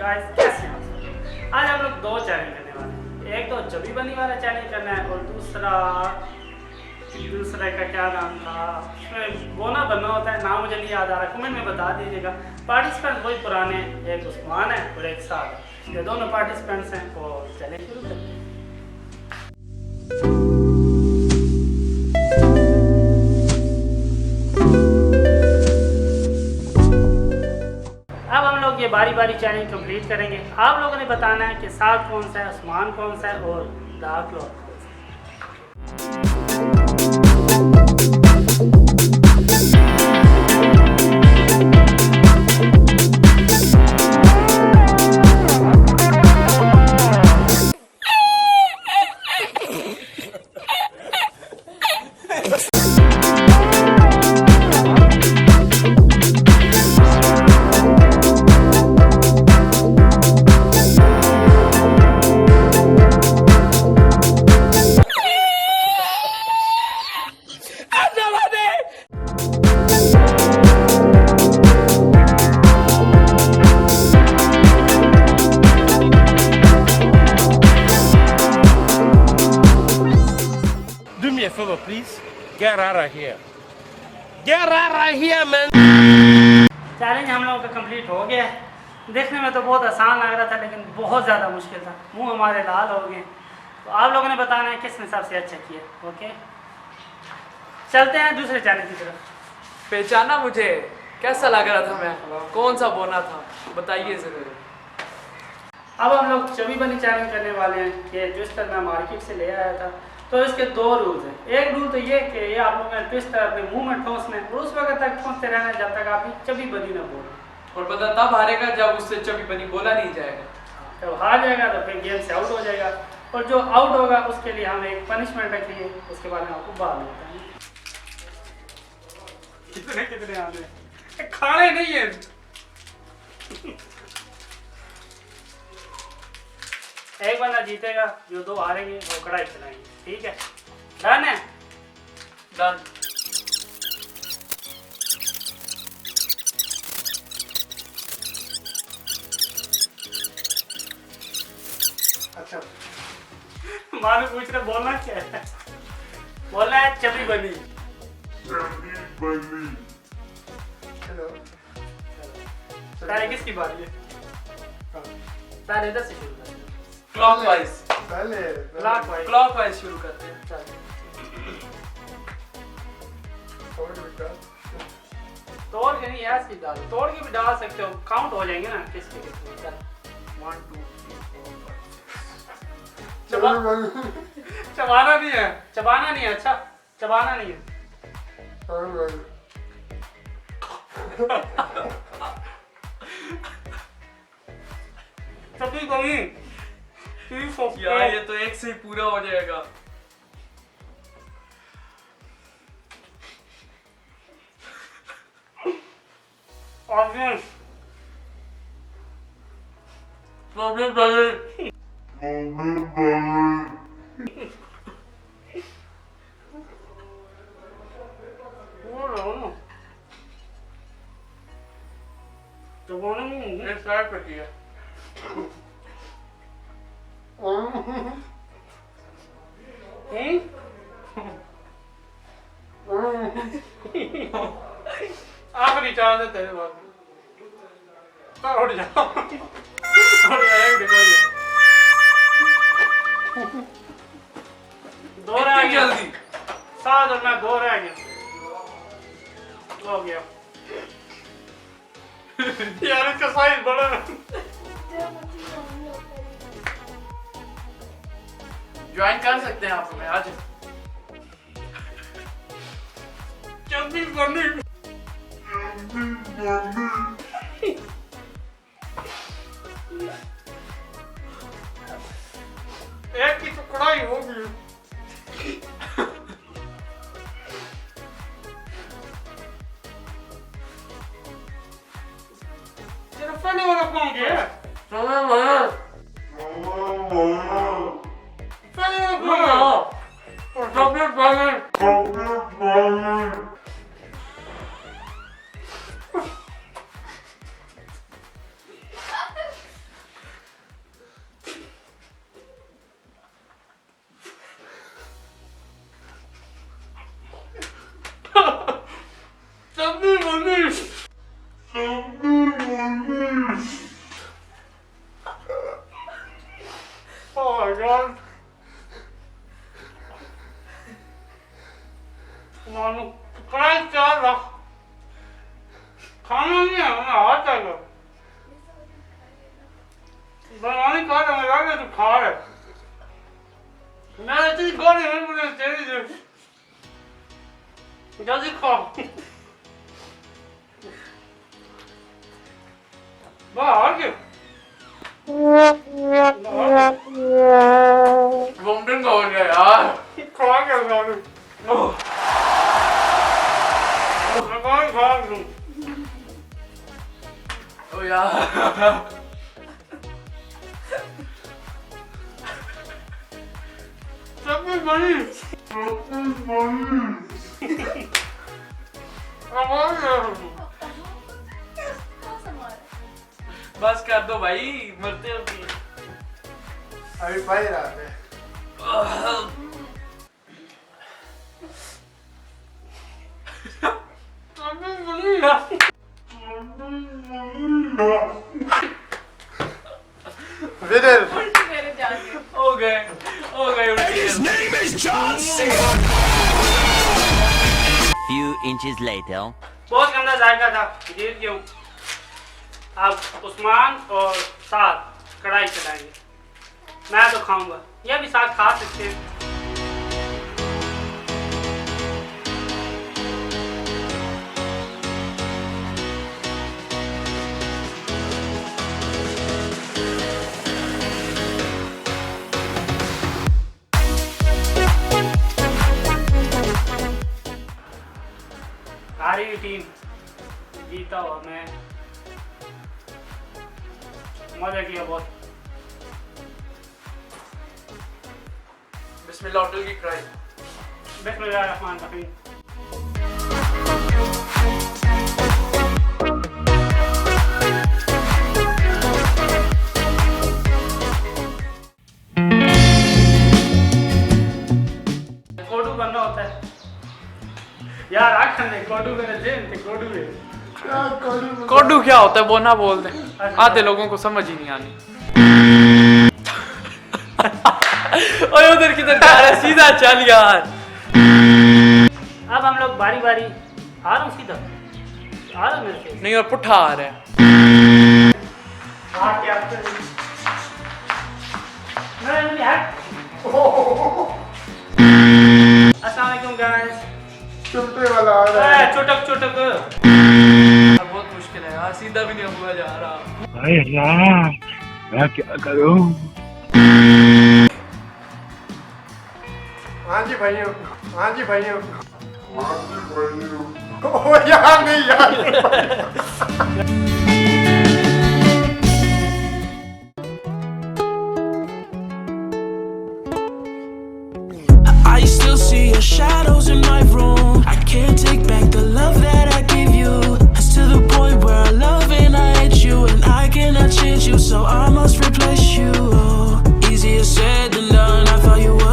Guys कैसे हैं आप? आज हम लोग दो चैलेंज करने वाले हैं। एक तो चबी बनी वाला चैलेंज करना है और दूसरा का क्या नाम था, उसमें बोना बनना होता है, नाम मुझे नहीं याद आ रहा, कमेंट में बता दीजिएगा। पार्टिसिपेंट वही पुराने, एक उस्मान है और एक साद है, ये दोनों पार्टिसिपेंट्स हैं। और चैलेंज शुरू करते हैं। अब हम लोग ये बारी बारी चैलेंज कंप्लीट करेंगे। आप लोगों ने बताना है कि साथ कौन सा है, उस्मान कौन सा है और डार्क लॉर्ड कौन सा है। Do me a favor, please. Get out of here. Get out of here, man. Challenge हम लोगों का कंप्लीट हो गया है। देखने में तो बहुत आसान लग रहा था लेकिन बहुत ज़्यादा मुश्किल था। मुंह हमारे लाल हो गए। तो आप लोगों ने बताना है किस हिसाब से अच्छा किया। ओके, चलते हैं दूसरे चैलेंज की तरफ। पहचाना मुझे? कैसा लग रहा था मैं? कौन सा बोना था? बताइए ज़रूर। अब हम लोग चबी बनी चैलेंज करने वाले हैं कि ट्विस्टर मैं मार्केट से ले आया था। तो इसके दो रूल्स हैं। एक रूल तो ये कि ये आप लोगों ने ट्विस्टर अपने मुंह में ठोंसना है और उस वक्त तक ठोंसते रहना जब तक आपकी चबी बनी ना बोले। और बता तब हारेगा जब उससे चबी बनी बोला नहीं जाएगा। जब हार जाएगा तो फिर गेम से आउट हो जाएगा और जो आउट होगा उसके लिए हम एक पनिशमेंट रखेंगे, उसके बारे में आपको बाद में बताएंगे। कितने कितने आने खाने नहीं है। एक बंदा जीतेगा, जो दो हारेंगे वो कढ़ाई चलाएंगे। ठीक है, डन है? डन। अच्छा, मानो पूछ रहे बोलना क्या है? बोलना है चबी बनी। चलो पहले किसकी बारी है? पहले इधर से शुरू करते हैं। क्लॉकवाइज। क्लॉकवाइज शुरू करते हैं। चल तोड़ के नहीं, ऐसे ही डाल, तोड़ के भी डाल सकते हो, काउंट हो जाएंगे ना किसके कितने। चल 1 2 3 4 चबाना नहीं है, चबाना नहीं है। अच्छा, चबाना नहीं है। चबी बनी यार ये तो एक से ही पूरा हो जाएगा। ऑडियंस प्रॉब्लम पहले चबाना नहीं है। एक साइड पे किया। आखिरी चांस है तेरे पास। चल उठ जाओ। उठ जाएगा, देखो ये। दो रह गया जल्दी। 7 और मैं 2 रह गया। हो गया। यार इसका साइज बड़ा है। ज्वाइन कर सकते हैं आप हमें आज। चबी बनी। एक की तो कढ़ाई होगी। तेरा पहले वाला कौन गया? पहले वाला चॉकलेट मानो कढ़ाई 4 लाख खाना नहीं है मैं हाथ आएगा बनाने का तो मजा आया तो खा रहे मैं इतनी गोली नहीं बोले तेरी से जल्दी खा बाहर के वोमिटिंग हो गया यार खा के मानो खा लूं ओ यार Chubby Bunny बस कर दो भाई मरते हो कि अभी पाई रहा है Chubby Bunny विनर हो गए His name is John C. Few inches later. बहुत गंदा जायका था गिर गया हूँ अब उस्मान और साथ कढ़ाई चलाएंगे मैं तो खाऊंगा ये भी साथ खा सकते हैं हारी हुई टीम जीता हुआ मैं मजा किया बहुत बिस्मिल्लाह होटल की क्राई बिस्मिल्लाहिर्रहमानिर्रहीम कोडू बनना होता है यार आखिर में कोडू मेरे जेन थे कोडू है कोडू क्या होता है वो ना बोल दे आधे लोगों को समझ ही नहीं आनी ओए उधर किधर जा रहा है सीधा चल यार अब हम लोग बारी बारी आ रहा हूँ सीधा आ रहा मेरे से नहीं और पुट्ठा आ रहा है अस्सलाम वालेकुम गाइस चुपटे वाला आ रहा है चुटक चुटक बहुत मुश्किल है यार सीधा भी नहीं हुआ जा रहा अरे यार मैं क्या करूं? हाँ जी भाइयों ओ यार नहीं यार I still see your shadows in my room. I can't take back the love that I gave you. It's to the point where I love and I hate you, and I cannot change you, so I